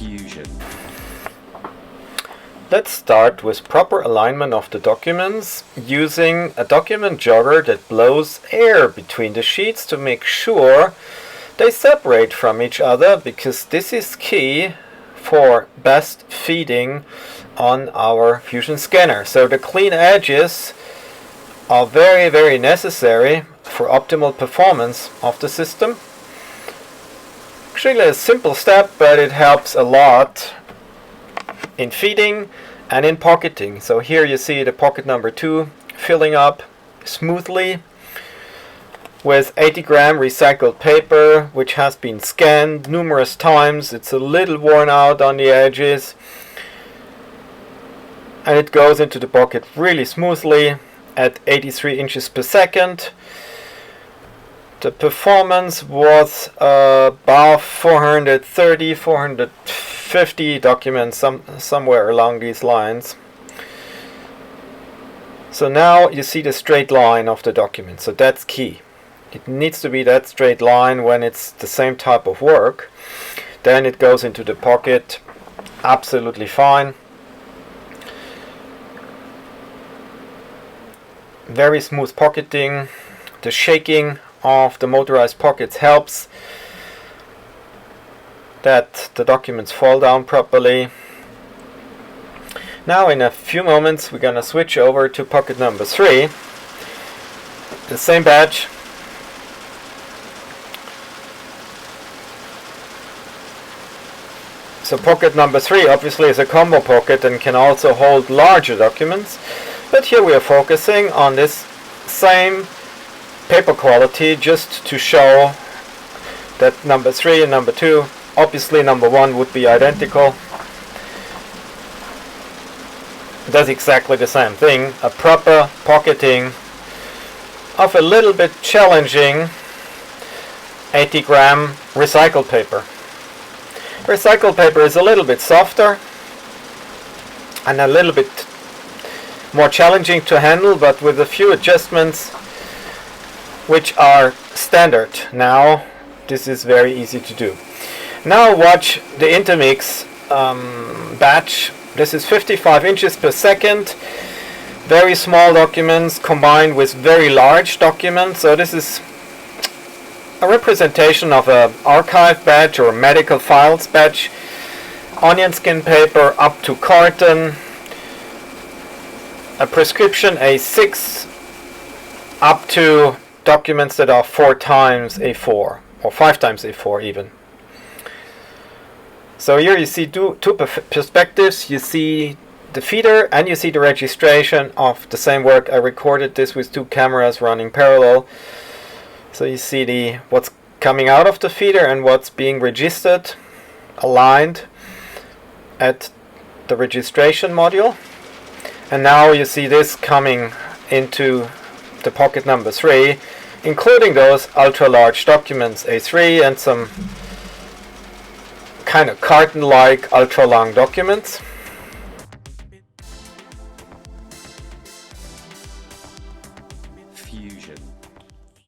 FUSiON. Let's start with proper alignment of the documents using a document jogger that blows air between the sheets to make sure they separate from each other, because this is key for best feeding on our FUSiON scanner. So the clean edges are very necessary for optimal performance of the system. Actually a simple step, but it helps a lot in feeding and in pocketing. So here you see the pocket number 2 filling up smoothly with 80-gram recycled paper, which has been scanned numerous times. It's a little worn out on the edges, and it goes into the pocket really smoothly at 83 inches per second. The performance was about 430, 450 documents, somewhere along these lines. So now you see the straight line of the document, so that's key. It needs to be that straight line when it's the same type of work. Then it goes into the pocket absolutely fine. Very smooth pocketing. The shaking of the motorized pockets helps that the documents fall down properly. Now in a few moments we're going to switch over to pocket number 3. The same batch. So pocket number 3 obviously is a combo pocket and can also hold larger documents, but here we are focusing on this same paper quality just to show that number 3 and number 2, obviously number 1 would be identical. Does exactly the same thing, a proper pocketing of a little bit challenging 80-gram recycled paper. Recycled paper is a little bit softer and a little bit more challenging to handle, but with a few adjustments which are standard now, this is very easy to do. Now watch the intermix batch. This is 55 inches per second. Very small documents combined with very large documents. So this is a representation of an archive batch or medical files batch. Onion skin paper up to carton. A prescription A6 up to documents that are 4 times A4 or 5 times A4 even. So here you see two perspectives. You see the feeder and you see the registration of the same work. I recorded this with 2 cameras running parallel. So you see what's coming out of the feeder and what's being registered, aligned at the registration module. And now you see this coming into the pocket number 3, including those ultra large documents A3 and some kind of carton-like ultra long documents.